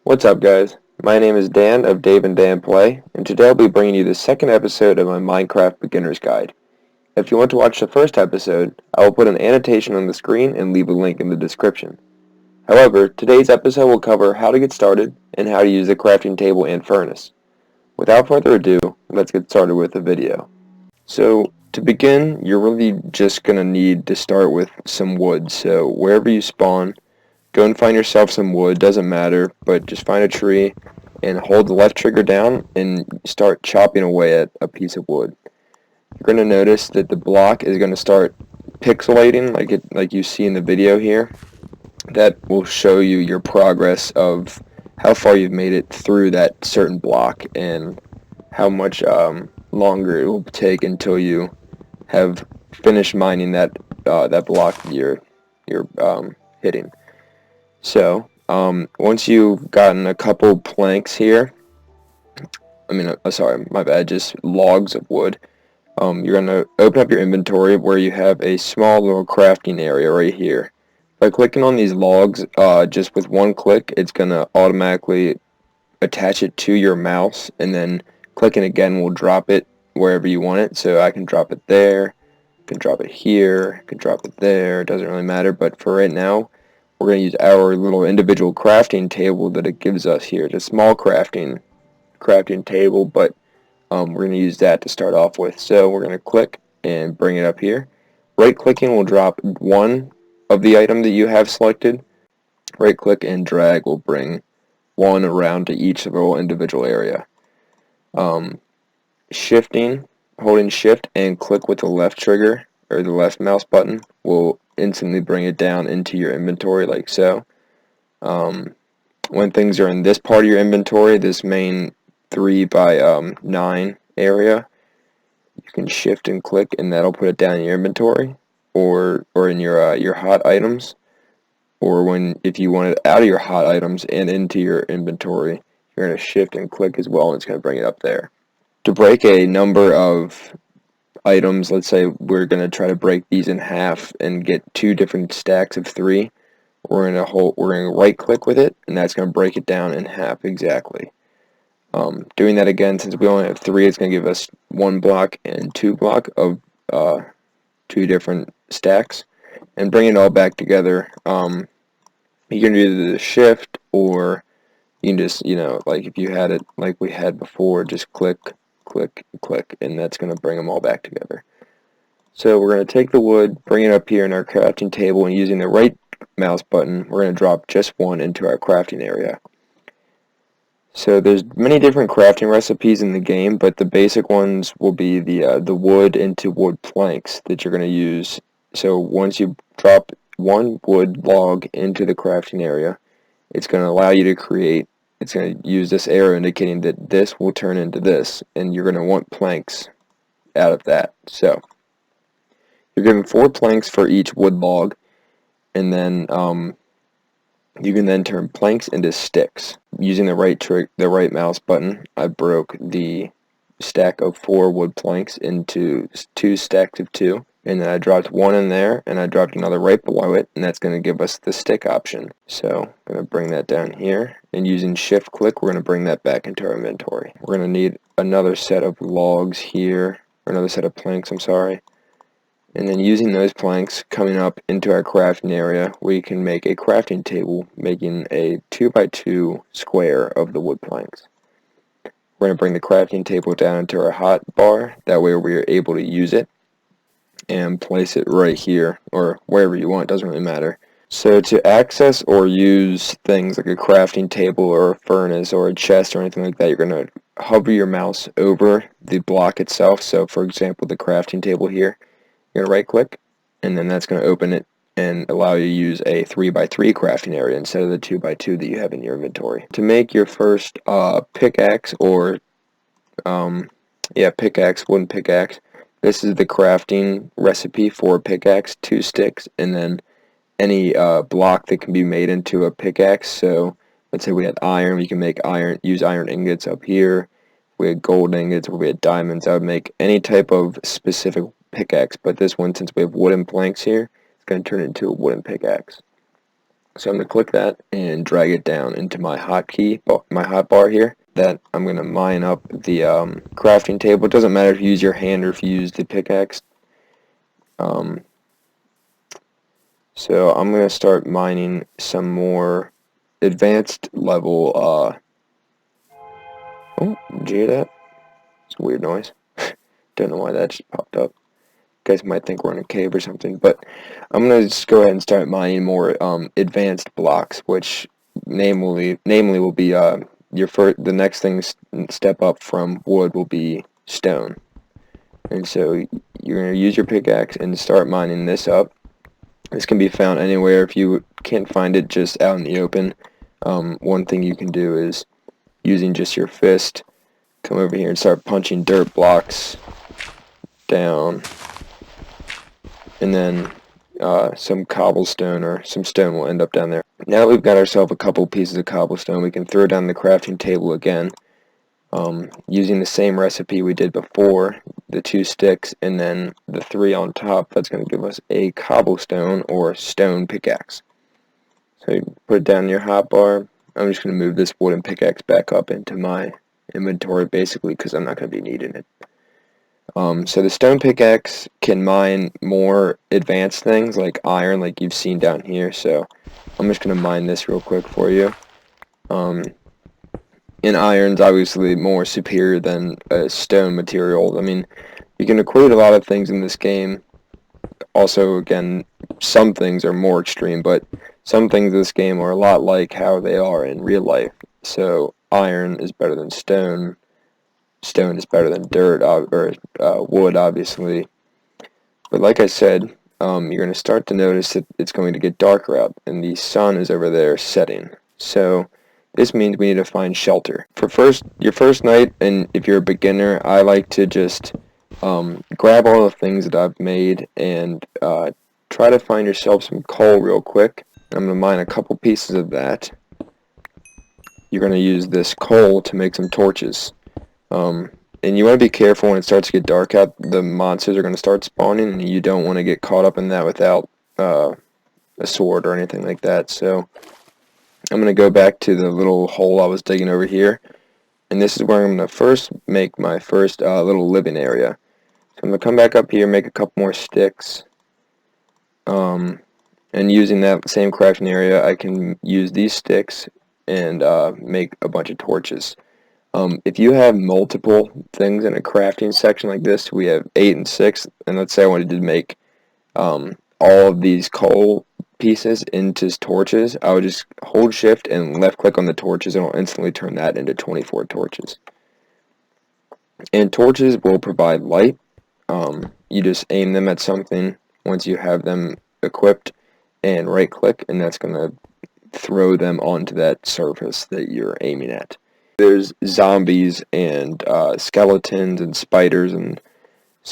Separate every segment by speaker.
Speaker 1: What's up, guys? My name is Dan of Dave and Dan Play, and today I'll be bringing you the second episode of my Minecraft Beginner's Guide. If you want to watch the first episode, I will put an annotation on the screen and leave a link in the description. However, today's episode will cover how to get started and how to use the crafting table and furnace. Without further ado, let's get started with the video. So, to begin, you're really just going to need to start with some wood. So, wherever you spawn, go and find yourself some wood, doesn't matter, but just find a tree and hold the left trigger down and start chopping away at a piece of wood. You're going to notice that the block is going to start pixelating like you see in the video here. That will show you your progress of how far you've made it through that certain block and how much longer it will take until you have finished mining that block you're hitting. So, once you've gotten a couple planks here, sorry, my bad, just logs of wood, you're going to open up your inventory where you have a small little crafting area right here. By clicking on these logs, just with one click, it's going to automatically attach it to your mouse, and then clicking again will drop it wherever you want it. So I can drop it there, can drop it here, can drop it there, it doesn't really matter, but for right now, we're going to use our little individual crafting table that it gives us here. It's a small crafting table, but we're going to use that to start off with. So we're going to click and bring it up here. Right clicking will drop one of the item that you have selected. Right click and drag will bring one around to each little individual area. Holding shift and click with the left trigger or the left mouse button will instantly bring it down into your inventory like so. When things are in this part of your inventory, this main 3x9 area, you can shift and click and that'll put it down in your inventory or in your hot items, or if you want it out of your hot items and into your inventory, you're going to shift and click as well, and it's going to bring it up there. To break a number of items, let's say we're going to try to break these in half and get two different stacks of 3, we're going to right click with it, and that's going to break it down in half exactly. Doing that again, since we only have 3, it's going to give us 1 block and 2 block of 2 different stacks, and bring it all back together. You can do the shift, or you can just, like if you had it like we had before, just click, click, click, and that's going to bring them all back together. So we're going to take the wood, bring it up here in our crafting table, and using the right mouse button, we're going to drop just one into our crafting area. So there's many different crafting recipes in the game, but the basic ones will be the wood into wood planks that you're going to use. So once you drop one wood log into the crafting area, it's going to allow you to create, it's going to use this arrow indicating that this will turn into this, and you're going to want planks out of that. So you're given 4 planks for each wood log, and then you can then turn planks into sticks. Using the right mouse button, I broke the stack of 4 wood planks into 2 stacks of 2, and then I dropped one in there, and I dropped another right below it, and that's going to give us the stick option. So I'm going to bring that down here, and using shift click, we're going to bring that back into our inventory. We're going to need another set of logs here, or another set of planks, I'm sorry. And then using those planks coming up into our crafting area, we can make a crafting table, making a 2x2 square of the wood planks. We're going to bring the crafting table down into our hot bar, that way we are able to use it, and place it right here, or wherever you want, doesn't really matter. So to access or use things like a crafting table or a furnace or a chest or anything like that, you're going to hover your mouse over the block itself. So for example, the crafting table here, you're going to right click, and then that's going to open it and allow you to use a 3x3 crafting area instead of the 2x2 that you have in your inventory. To make your first pickaxe or wooden pickaxe, this is the crafting recipe for a pickaxe: 2 sticks and then any block that can be made into a pickaxe. So let's say we had iron, we can use iron ingots up here. We had gold ingots, we had diamonds. I would make any type of specific pickaxe, but this one, since we have wooden planks here, it's going to turn into a wooden pickaxe. So I'm going to click that and drag it down into my hotkey, my hotbar here. That I'm going to mine up the crafting table. It doesn't matter if you use your hand or if you use the pickaxe. So I'm going to start mining some more advanced level, oh, did you hear that? It's a weird noise. Don't know why that just popped up. You guys might think we're in a cave or something, but I'm going to just go ahead and start mining more advanced blocks, which namely will be the next thing step up from wood will be stone. And so you're going to use your pickaxe and start mining this up. This can be found anywhere. If you can't find it just out in the open, one thing you can do is using just your fist, come over here and start punching dirt blocks down, and then some cobblestone or some stone will end up down there. Now that we've got ourselves a couple pieces of cobblestone, we can throw down the crafting table again, using the same recipe we did before, the 2 sticks and then the 3 on top. That's going to give us a cobblestone or stone pickaxe. So you put it down in your hotbar. I'm just going to move this wooden pickaxe back up into my inventory basically because I'm not going to be needing it. So the stone pickaxe can mine more advanced things like iron, like you've seen down here. So I'm just going to mine this real quick for you. And iron's obviously more superior than stone material. I mean, you can equate a lot of things in this game. Also, again, some things are more extreme, but some things in this game are a lot like how they are in real life. So iron is better than stone. Stone is better than dirt or wood, obviously. But like I said, you're going to start to notice that it's going to get darker out, and the sun is over there setting. So this means we need to find shelter. For your first night, and if you're a beginner, I like to just grab all the things that I've made and try to find yourself some coal real quick. I'm going to mine a couple pieces of that. You're going to use this coal to make some torches. And you want to be careful when it starts to get dark out. The monsters are going to start spawning, and you don't want to get caught up in that without a sword or anything like that. So I'm going to go back to the little hole I was digging over here, and this is where I'm going to first make my first little living area. So I'm going to come back up here, make a couple more sticks, and using that same crafting area, I can use these sticks and make a bunch of torches. If you have multiple things in a crafting section like this, we have 8 and 6, and let's say I wanted to make all of these coal pieces into torches, I would just hold shift and left click on the torches and it'll instantly turn that into 24 torches. And torches will provide light. You just aim them at something once you have them equipped and right click, and that's going to throw them onto that surface that you're aiming at. There's zombies and skeletons and spiders and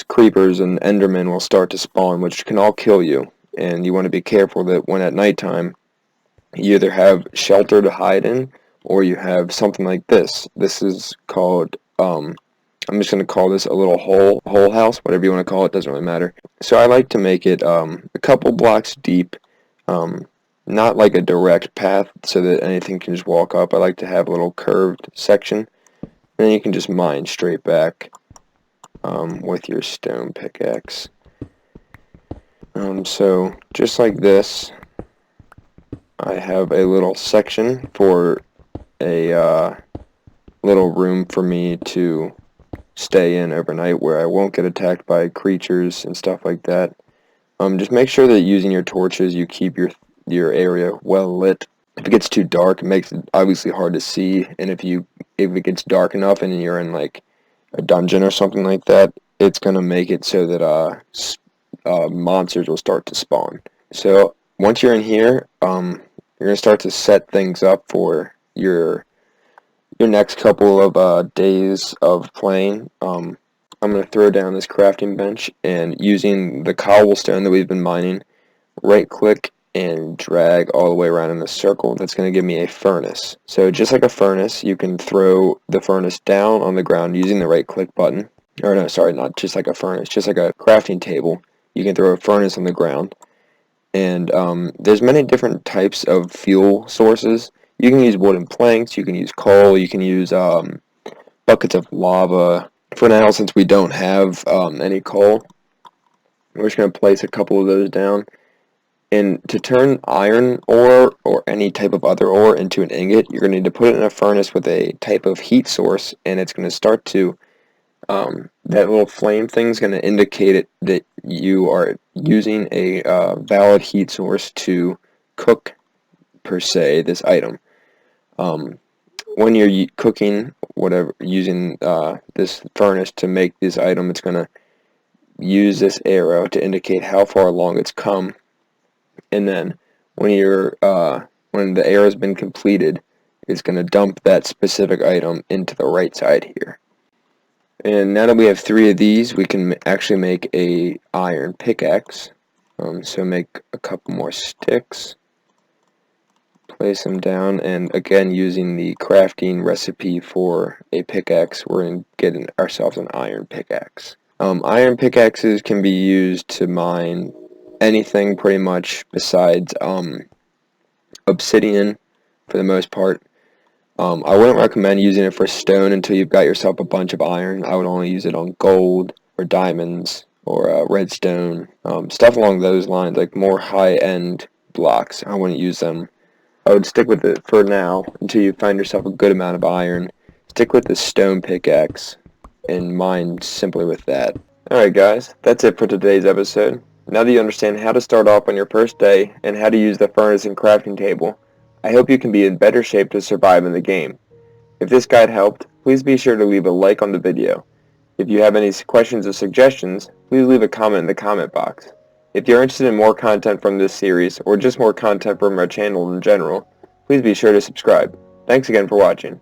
Speaker 1: creepers and endermen will start to spawn, which can all kill you. And you want to be careful that when at nighttime, you either have shelter to hide in, or you have something like this. This is called, I'm just going to call this a little hole house, whatever you want to call it, doesn't really matter. So I like to make it a couple blocks deep, not like a direct path so that anything can just walk up. I like to have a little curved section, and then you can just mine straight back with your stone pickaxe. So just like this, I have a little section for a little room for me to stay in overnight where I won't get attacked by creatures and stuff like that. Just make sure that using your torches you keep your area well lit. If it gets too dark, it makes it obviously hard to see, and if it gets dark enough and you're in like a dungeon or something like that, it's gonna make it so that monsters will start to spawn. So once you're in here, you're gonna start to set things up for your next couple of days of playing. I'm gonna throw down this crafting bench, and using the cobblestone that we've been mining, right click and drag all the way around in a circle. That's going to give me a furnace. So just like a furnace, you can throw the furnace down on the ground using the right click button. Or no, sorry, not just like a furnace, just like a crafting table. You can throw a furnace on the ground, And there's many different types of fuel sources. You can use wooden planks, you can use coal, you can use buckets of lava. For now, since we don't have any coal, we're just going to place a couple of those down. And to turn iron ore or any type of other ore into an ingot, you're going to need to put it in a furnace with a type of heat source, and it's going to start to, that little flame thing is going to indicate that you are using a valid heat source to cook, per se, this item. When you're cooking, whatever, using this furnace to make this item, it's going to use this arrow to indicate how far along it's come. And then when when the arrow's been completed, it's going to dump that specific item into the right side here. And now that we have 3 of these, we can actually make a iron pickaxe. So make a couple more sticks, place them down, and again, using the crafting recipe for a pickaxe, we're going to get ourselves an iron pickaxe. Iron pickaxes can be used to mine anything pretty much besides obsidian for the most part. I wouldn't recommend using it for stone until you've got yourself a bunch of iron. I would only use it on gold or diamonds or redstone, stuff along those lines, like more high-end blocks. I wouldn't use them. I would stick with it for now until you find yourself a good amount of iron. Stick with the stone pickaxe and mine simply with that. Alright guys, that's it for today's episode. Now that you understand how to start off on your first day and how to use the furnace and crafting table, I hope you can be in better shape to survive in the game. If this guide helped, please be sure to leave a like on the video. If you have any questions or suggestions, please leave a comment in the comment box. If you're interested in more content from this series, or just more content from our channel in general, please be sure to subscribe. Thanks again for watching.